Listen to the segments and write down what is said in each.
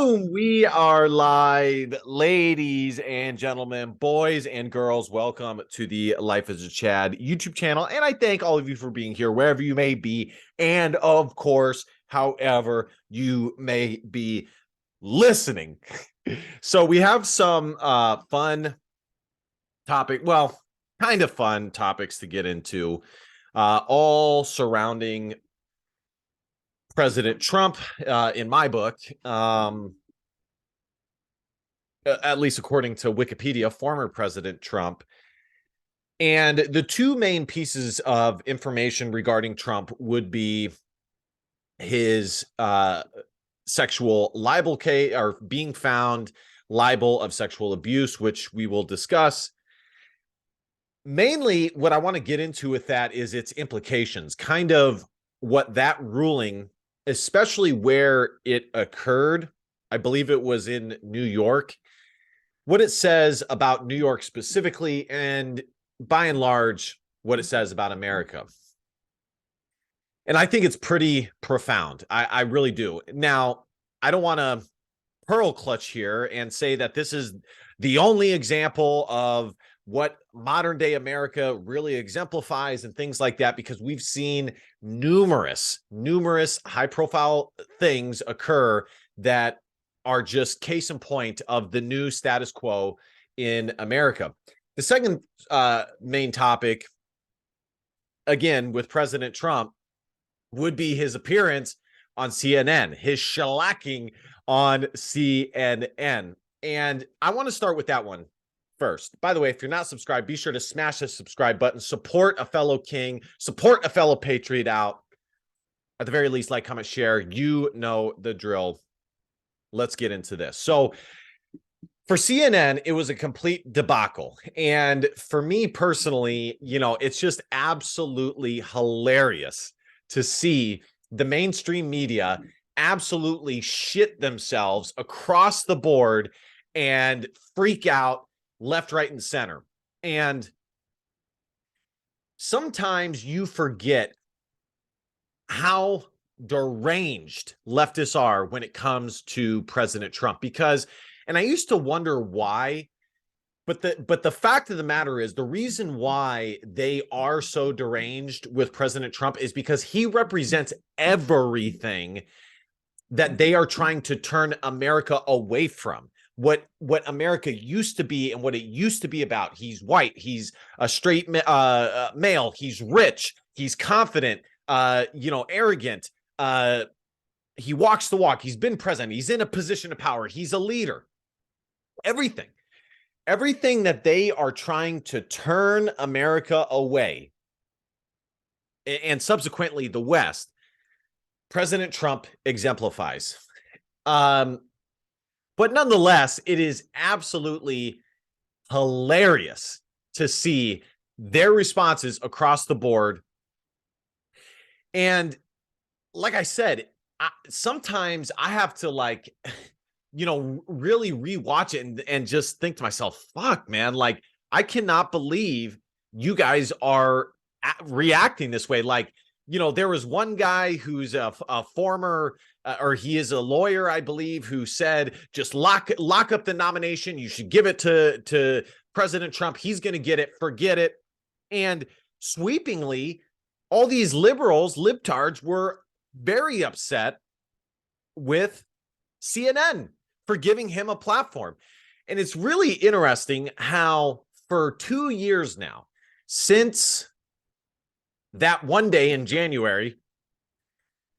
Boom! We are live, ladies and gentlemen, boys and girls. Welcome to the Life as a Chad YouTube channel. And I thank all of you for being here, wherever you may be. And of course, however you may be listening. So we have some fun topic, well, kind of fun topics to get into, all surrounding President Trump, in my book, at least according to Wikipedia, former President Trump. And the two main pieces of information regarding Trump would be his sexual libel case, or being found liable of sexual abuse, which we will discuss. Mainly, what I want to get into with that is its implications, kind of what that ruling, especially where it occurred, I believe it was in New York, what it says about New York specifically, and by and large, what it says about America. And I think it's pretty profound. I really do. Now, I don't want to pearl clutch here and say that this is the only example of what modern day America really exemplifies and things like that, because we've seen numerous high profile things occur that are just case in point of the new status quo in America. The second main topic, again, with President Trump, would be his appearance on CNN, his shellacking on CNN. And I want to start with that one first. By the way, if you're not subscribed, be sure to smash the subscribe button, support a fellow king, support a fellow patriot out. At the very least, like, comment, share. You know the drill. Let's get into this. So for CNN, it was a complete debacle. And for me personally, it's just absolutely hilarious to see the mainstream media absolutely shit themselves across the board and freak out left, right, and center. And sometimes you forget how deranged leftists are when it comes to President Trump, because, and I used to wonder why, but the fact of the matter is, the reason why they are so deranged with President Trump is because he represents everything that they are trying to turn America away from. What America used to be and what it used to be about. He's white. He's a straight male. He's rich. He's confident. Arrogant. He walks the walk. He's been president. He's in a position of power. He's a leader. Everything that they are trying to turn America away, and subsequently the West, President Trump exemplifies. But nonetheless, it is absolutely hilarious to see their responses across the board. And like I said, sometimes I have to really rewatch it and just think to myself, fuck, man, like, I cannot believe you guys are reacting this way. Like, there was one guy who's a former, or he is a lawyer, I believe, who said, just lock up the nomination. You should give it to President Trump. He's going to get it. Forget it. And sweepingly, all these liberals, libtards, were very upset with CNN for giving him a platform. And it's really interesting how for 2 years now, since that one day in January,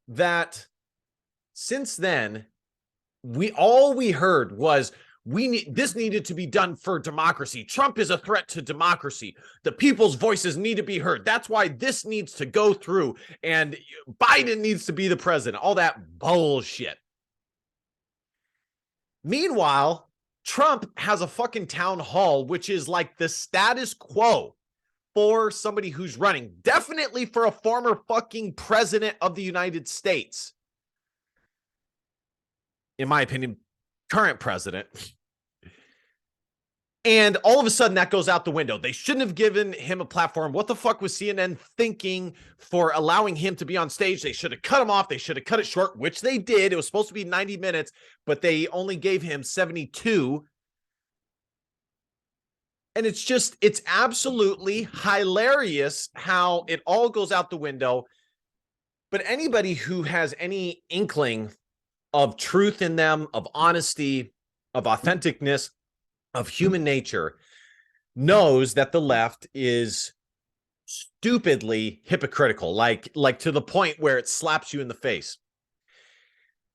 that since then, all we heard was, this needed to be done for democracy. Trump is a threat to democracy. The people's voices need to be heard. That's why this needs to go through, and Biden needs to be the president. All that bullshit. Meanwhile, Trump has a fucking town hall, which is like the status quo for somebody who's running, definitely for a former fucking president of the United States. In my opinion, current president. And all of a sudden that goes out the window. They shouldn't have given him a platform. What the fuck was CNN thinking for allowing him to be on stage? They should have cut him off. They should have cut it short, which they did. It was supposed to be 90 minutes, but they only gave him 72. And it's absolutely hilarious how it all goes out the window. But anybody who has any inkling of truth in them, of honesty, of authenticness, of human nature, knows that the left is stupidly hypocritical, like to the point where it slaps you in the face.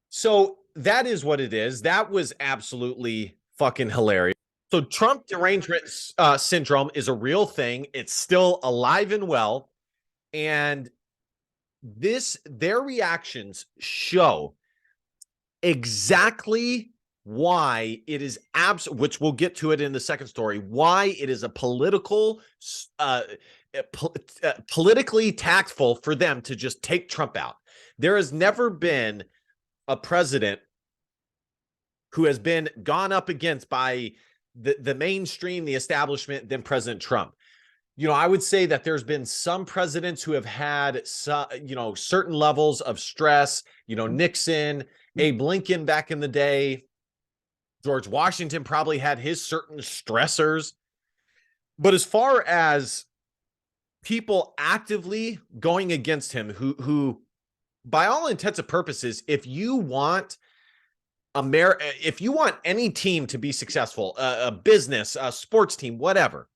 So that is what it is. That was absolutely fucking hilarious. So Trump derangement syndrome is a real thing. It's still alive and well. And their reactions show exactly why it is which we'll get to it in the second story, why it is a politically tactful for them to just take Trump out. There has never been a president who has been gone up against by the mainstream, the establishment, than President Trump. I would say that there's been some presidents who have had certain levels of stress, Nixon, Abe Lincoln back in the day, George Washington probably had his certain stressors. But as far as people actively going against him, who by all intents and purposes, if you want any team to be successful, a business, a sports team, whatever,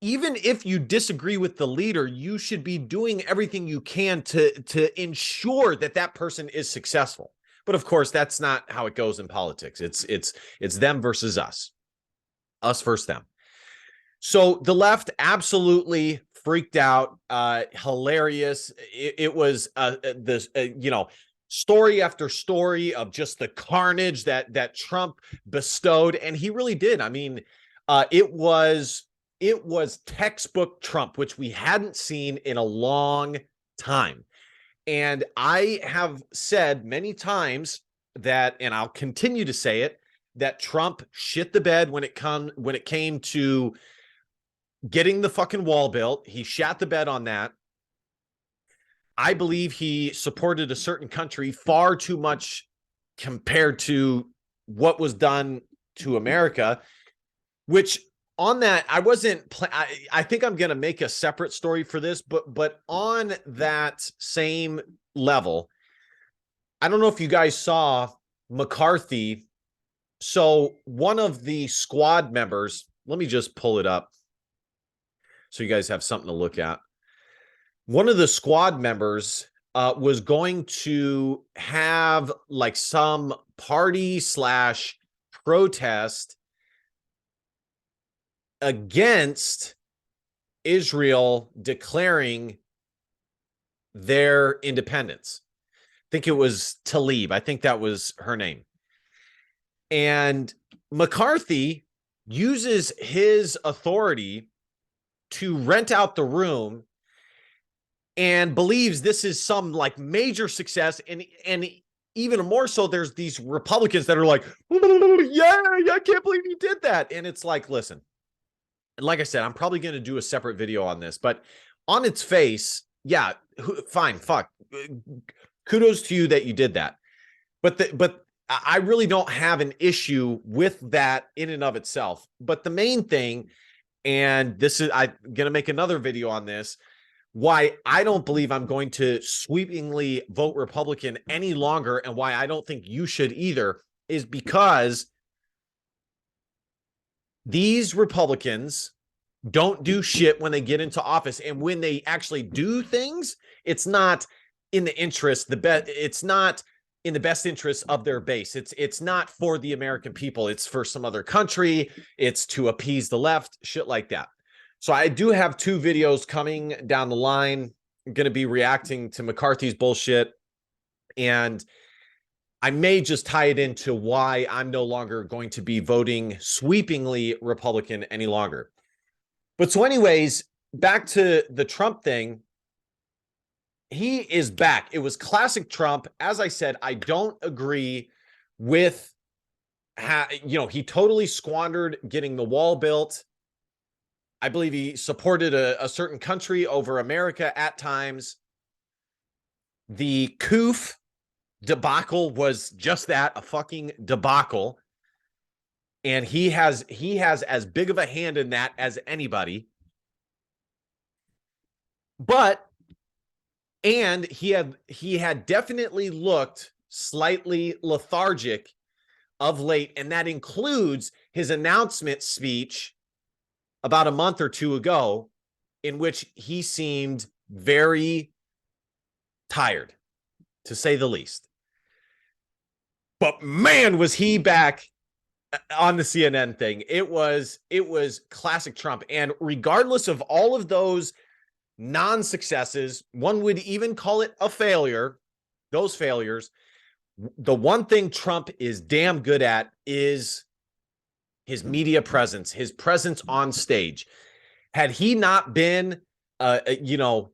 even if you disagree with the leader, you should be doing everything you can to ensure that person is successful. But of course, that's not how it goes in politics. It's them versus us versus them. So the left absolutely freaked out. Hilarious. It was this story after story of just the carnage that Trump bestowed, and he really did. I mean, it was textbook Trump, which we hadn't seen in a long time. And I have said many times that, and I'll continue to say it, that Trump shit the bed when it came to getting the fucking wall built. He shat the bed on that. I believe he supported a certain country far too much compared to what was done to America, which on that, I wasn't, I think I'm going to make a separate story for this, but on that same level, I don't know if you guys saw McCarthy. So one of the squad members, let me just pull it up so you guys have something to look at. One of the squad members was going to have like some party / protest against Israel declaring their independence. I think it was Talib. I think that was her name. And McCarthy uses his authority to rent out the room and believes this is some like major success. And even more so, there's these Republicans that are like, yeah, I can't believe you did that. And it's like, listen, like I said, I'm probably going to do a separate video on this, but on its face, yeah, fine, fuck. Kudos to you that you did that. But I really don't have an issue with that in and of itself. But the main thing, and I'm going to make another video on this, why I don't believe I'm going to sweepingly vote Republican any longer, and why I don't think you should either, is because these Republicans don't do shit when they get into office. And when they actually do things, it's not in the interest, it's not in the best interest of their base. It's not for the American people. It's for some other country. It's to appease the left, shit like that. So I do have 2 videos coming down the line. I'm going to be reacting to McCarthy's bullshit. And I may just tie it into why I'm no longer going to be voting sweepingly Republican any longer. But so anyways, back to the Trump thing. He is back. It was classic Trump. As I said, I don't agree with he totally squandered getting the wall built. I believe he supported a certain country over America at times. The Koof debacle was just that, a fucking debacle. And he has as big of a hand in that as anybody. But and he had definitely looked slightly lethargic of late, and that includes his announcement speech about a month or two ago, in which he seemed very tired, to say the least. But man, was he back on the CNN thing. It was classic Trump. And regardless of all of those non-successes, one would even call it a failure, those failures, the one thing Trump is damn good at is his media presence, his presence on stage. Had he not been, a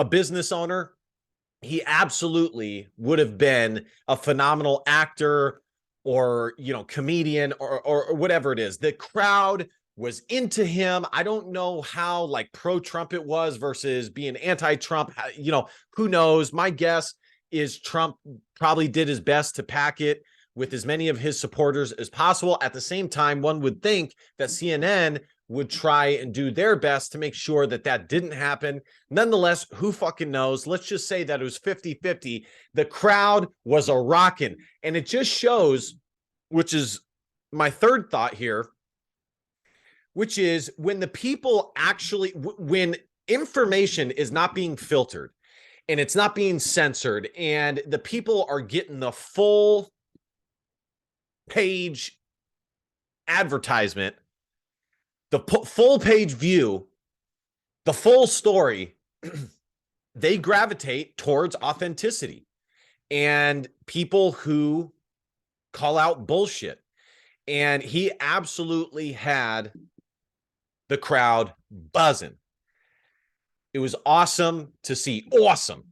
business owner, he absolutely would have been a phenomenal actor or, comedian or whatever it is. The crowd was into him. I don't know how like pro-Trump it was versus being anti-Trump. Who knows? My guess is Trump probably did his best to pack it with as many of his supporters as possible. At the same time, one would think that CNN would try and do their best to make sure that that didn't happen. Nonetheless, who fucking knows? Let's just say that it was 50-50. The crowd was a rockin'. And it just shows, which is my third thought here, which is when the people actually, when information is not being filtered and it's not being censored and the people are getting the full page advertisement, the full page view, the full story, they gravitate towards authenticity and people who call out bullshit. And he absolutely had the crowd buzzing. It was awesome to see. Awesome.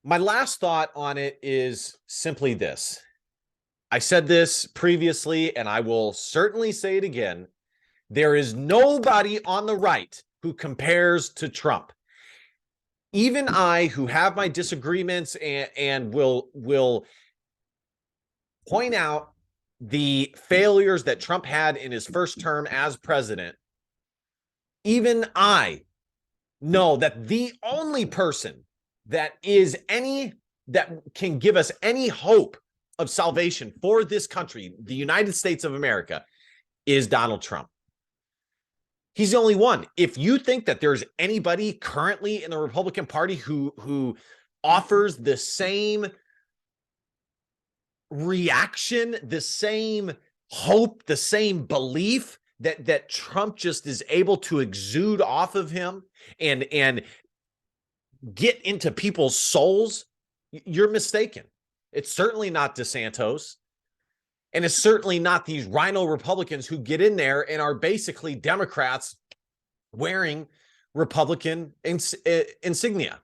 My last thought on it is simply this. I said this previously, and I will certainly say it again. There is nobody on the right who compares to Trump. Even I, who have my disagreements and will point out the failures that Trump had in his first term as president, even I know that the only person that can give us any hope of salvation for this country, the United States of America, is Donald Trump. He's the only one. If you think that there's anybody currently in the Republican Party who offers the same reaction, the same hope, the same belief that Trump just is able to exude off of him and get into people's souls, you're mistaken. It's certainly not DeSantis. And it's certainly not these rhino Republicans who get in there and are basically Democrats wearing Republican insignia.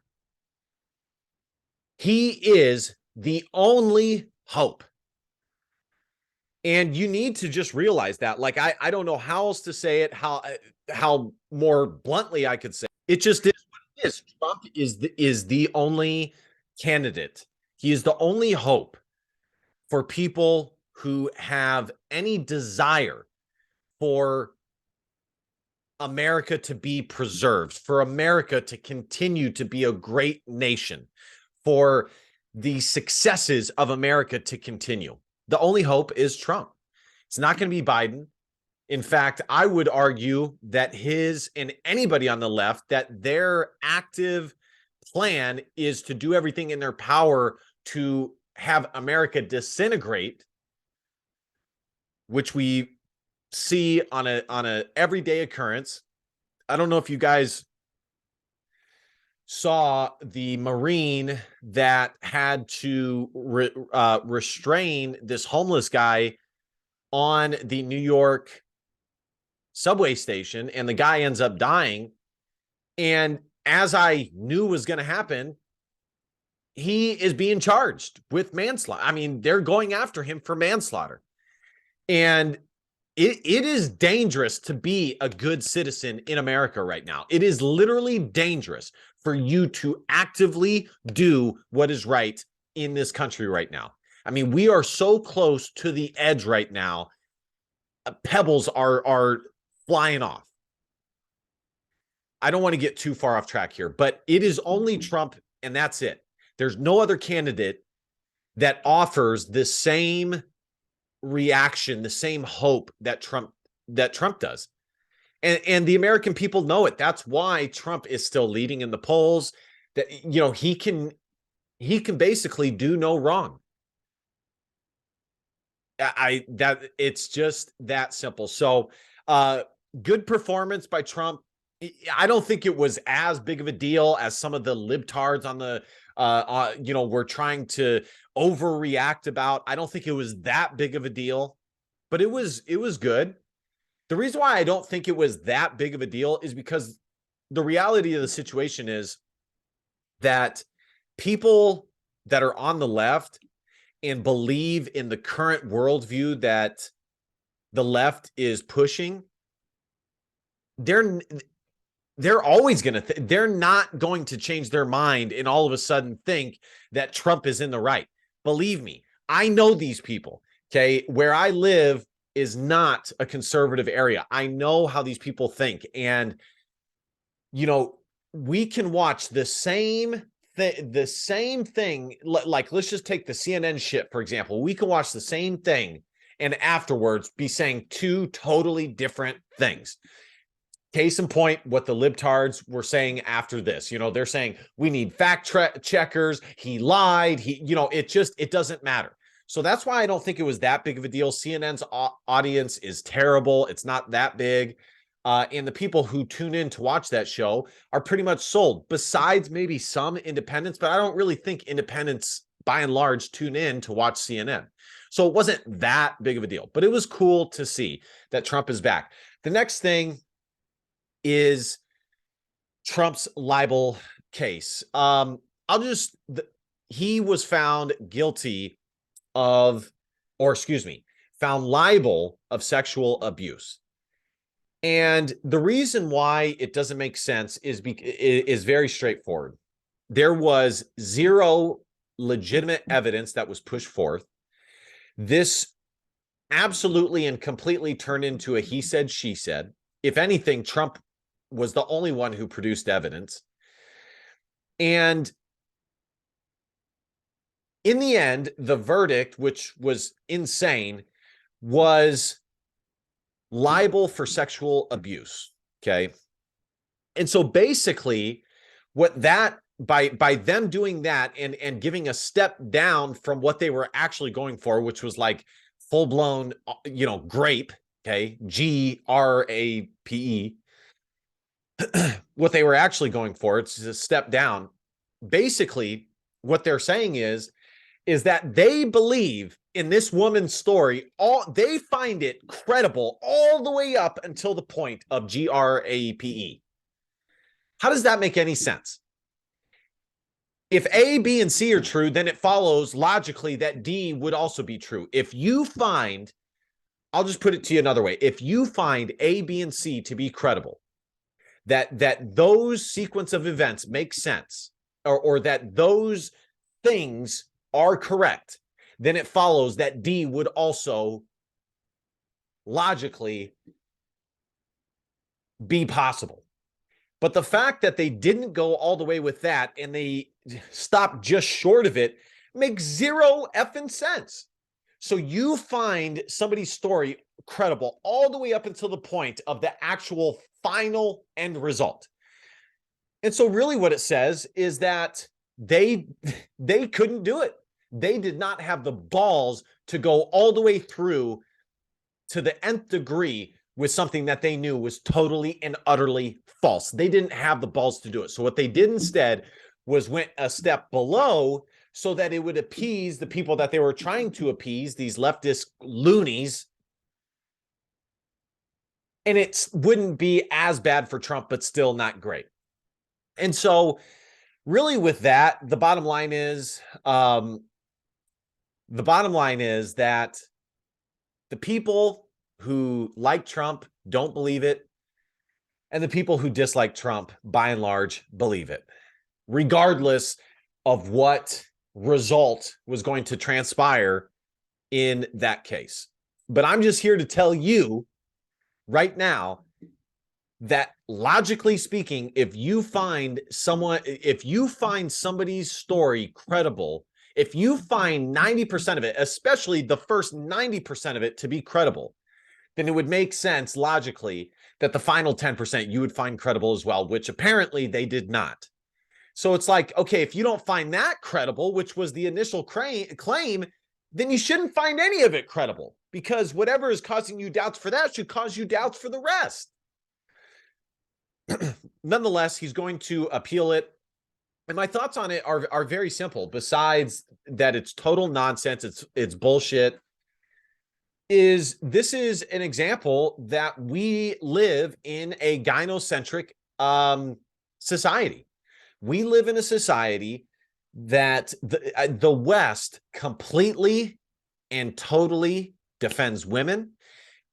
He is the only hope. And you need to just realize that. Like, I don't know how else to say it, how more bluntly I could say it. It just is what it is. Trump is the only candidate. He is the only hope for people who have any desire for America to be preserved, for America to continue to be a great nation, for the successes of America to continue. The only hope is Trump. It's not going to be Biden. In fact, I would argue that his and anybody on the left, that their active plan is to do everything in their power to have America disintegrate, which we see on a everyday occurrence. I don't know if you guys saw the Marine that had to restrain this homeless guy on the New York subway station, and the guy ends up dying. And as I knew was going to happen, he is being charged with manslaughter. I mean, they're going after him for manslaughter. And it is dangerous to be a good citizen in America right now. It is literally dangerous for you to actively do what is right in this country right now. I mean, we are so close to the edge right now. Pebbles are flying off. I don't want to get too far off track here, but it is only Trump, and that's it. There's no other candidate that offers the same reaction, the same hope that Trump does. And the American people know it. That's why Trump is still leading in the polls. That he can basically do no wrong. That it's just that simple. So good performance by Trump. I don't think it was as big of a deal as some of the libtards on the were trying to overreact about. I don't think it was that big of a deal, but it was good. The reason why I don't think it was that big of a deal is because the reality of the situation is that people that are on the left and believe in the current worldview that the left is pushing, they're always going to they're not going to change their mind and all of a sudden think that Trump is in the right. Believe me, I know these people. Okay, where I live is not a conservative area. I know how these people think, and we can watch the same thing. Like, let's just take the CNN shit for example. We can watch the same thing and afterwards be saying two totally different things. Case in point, what the libtards were saying after this. They're saying we need fact checkers. He lied. It doesn't matter. So that's why I don't think it was that big of a deal. CNN's audience is terrible. It's not that big. And the people who tune in to watch that show are pretty much sold, besides maybe some independents. But I don't really think independents, by and large, tune in to watch CNN. So it wasn't that big of a deal. But it was cool to see that Trump is back. The next thing is Trump's libel case. He was found guilty of, found liable of sexual abuse. And the reason why it doesn't make sense is very straightforward. There was zero legitimate evidence that was pushed forth. This absolutely and completely turned into a he said, she said. If anything, Trump was the only one who produced evidence. And in the end, the verdict, which was insane, was liable for sexual abuse. Okay. And so basically what that, by them doing that and giving a step down from what they were actually going for, which was like full-blown, grape, okay, GRAPE, what they were actually going for, it's a step down. Basically, what they're saying is that they believe in this woman's story. They find it credible all the way up until the point of GRAPE. How does that make any sense? If A, B, and C are true, then it follows logically that D would also be true. If you find, I'll just put it to you another way. If you find A, B, and C to be credible, that those sequence of events make sense, or that those things are correct, then it follows that D would also logically be possible. But the fact that they didn't go all the way with that and they stopped just short of it makes zero effing sense. So you find somebody's story credible all the way up until the point of the actual final end result. And so really what it says is that they couldn't do it. They did not have the balls to go all the way through to the nth degree with something that they knew was totally and utterly false. They didn't have the balls to do it. So what they did instead was went a step below so that it would appease the people that they were trying to appease, these leftist loonies. And it wouldn't be as bad for Trump, but still not great. And so really with that, the bottom line is that the people who like Trump don't believe it, and the people who dislike Trump, by and large, believe it, regardless of what result was going to transpire in that case. But I'm just here to tell you right now that logically speaking, if you find somebody's story credible, if you find 90% of it, especially the first 90% of it, to be credible, then it would make sense logically that the final 10% you would find credible as well, which apparently they did not. So it's like, okay, if you don't find that credible, which was the initial claim, then you shouldn't find any of it credible, because whatever is causing you doubts for that should cause you doubts for the rest. Nonetheless, he's going to appeal it. And my thoughts on it are very simple. Besides that, it's total nonsense. It's bullshit. This is an example that we live in a gynocentric society. We live in a society that the West completely and totally defends women.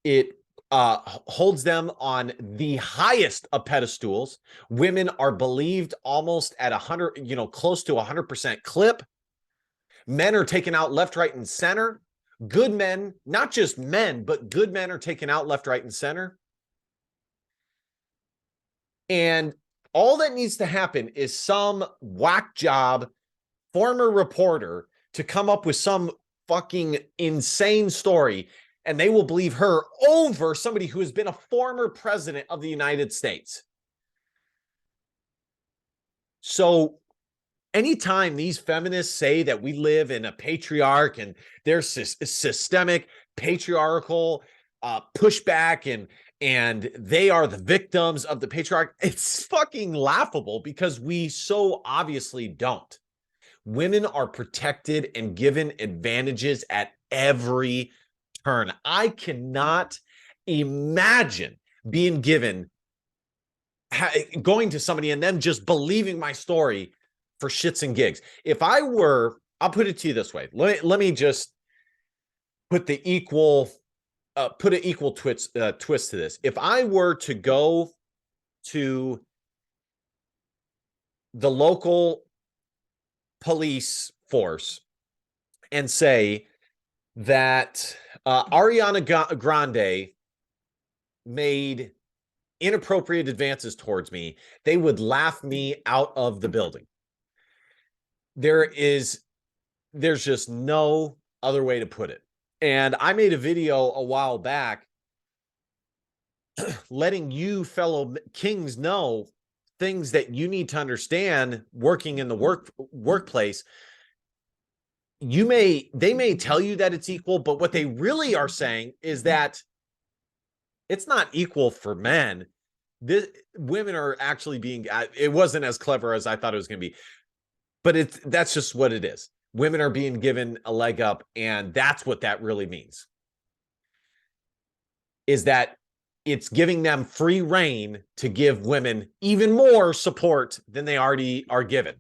It holds them on the highest of pedestals. Women are believed almost at 100, close to 100% clip. Men are taken out left, right, and center. Good men, not just men, but good men are taken out left, right, and center. And all that needs to happen is some whack job former reporter to come up with some fucking insane story, and they will believe her over somebody who has been a former president of the United States. So anytime these feminists say that we live in a patriarch and there's systemic patriarchal pushback and they are the victims of the patriarch, it's fucking laughable, because we so obviously don't. Women are protected and given advantages at every turn. I cannot imagine being going to somebody and them just believing my story for shits and gigs. If I were, I'll put it to you this way. Let me just put an equal twist to this. If I were to go to the local police force and say that Ariana Grande made inappropriate advances towards me, they would laugh me out of the building. There's just no other way to put it. And I made a video a while back letting you fellow kings know things that you need to understand working in the workplace. They may tell you that it's equal, but what they really are saying is that it's not equal for men. Women are actually being, it wasn't as clever as I thought it was going to be, but that's just what it is. Women are being given a leg up, and that's what that really means. Is that it's giving them free reign to give women even more support than they already are given,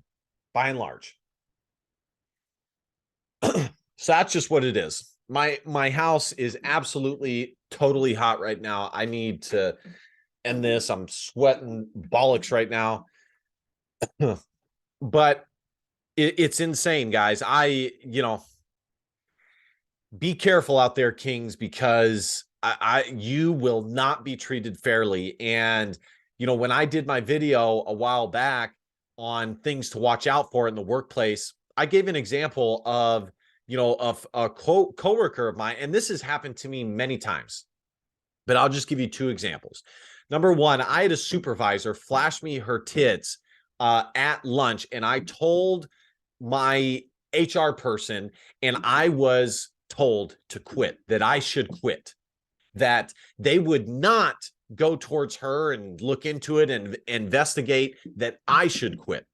by and large. So that's just what it is. My house is absolutely totally hot right now. I need to end this. I'm sweating bollocks right now. But it's insane, guys. Be careful out there, kings, because you will not be treated fairly. And when I did my video a while back on things to watch out for in the workplace, I gave an example of a coworker of mine, and this has happened to me many times, but I'll just give you two examples. Number one, I had a supervisor flash me her tits at lunch, and I told my HR person, and I was told to quit, that I should quit, that they would not go towards her and look into it and investigate, that I should quit.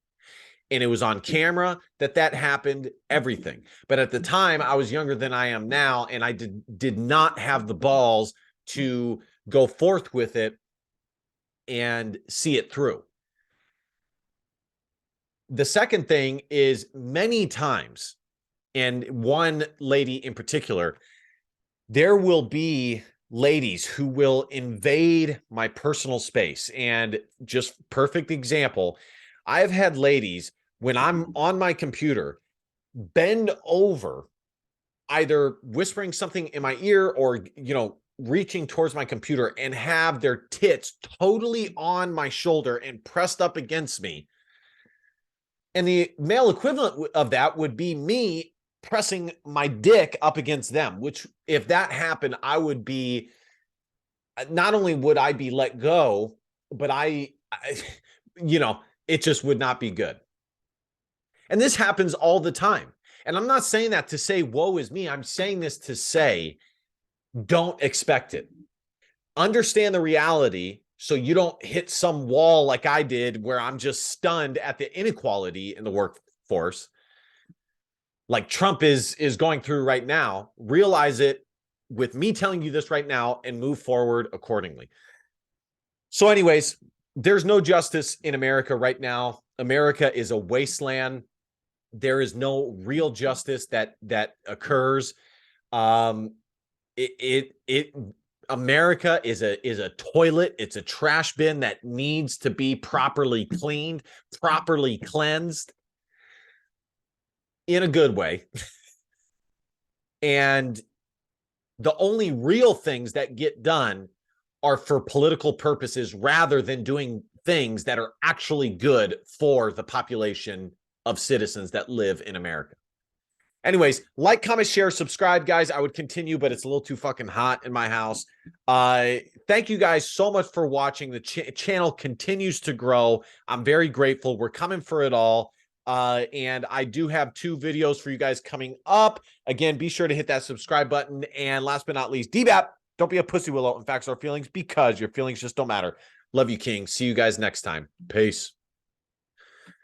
And it was on camera that happened, everything. But at the time, I was younger than I am now, and I did not have the balls to go forth with it and see it through. The second thing is many times, and one lady in particular, there will be ladies who will invade my personal space. And just perfect example, I've had ladies, when I'm on my computer, bend over, either whispering something in my ear or, reaching towards my computer, and have their tits totally on my shoulder and pressed up against me. And the male equivalent of that would be me pressing my dick up against them, which, if that happened, I would be, not only would I be let go, but it just would not be good. And this happens all the time. And I'm not saying that to say, woe is me. I'm saying this to say, don't expect it. Understand the reality so you don't hit some wall like I did, where I'm just stunned at the inequality in the workforce, like Trump is going through right now. Realize it with me telling you this right now and move forward accordingly. So anyways, there's no justice in America right now. America is a wasteland. There is no real justice that occurs. America is a toilet. It's a trash bin that needs to be properly cleaned, properly cleansed, in a good way. And the only real things that get done are for political purposes, rather than doing things that are actually good for the population of citizens that live in America. Anyways, like, comment, share, subscribe, guys. I would continue, but it's a little too fucking hot in my house. Thank you guys so much for watching. The channel continues to grow. I'm very grateful. We're coming for it all. And I do have 2 videos for you guys coming up. Again, be sure to hit that subscribe button. And last but not least, DBAP, don't be a pussy, Willow. In facts or feelings, because your feelings just don't matter. Love you, King. See you guys next time. Peace.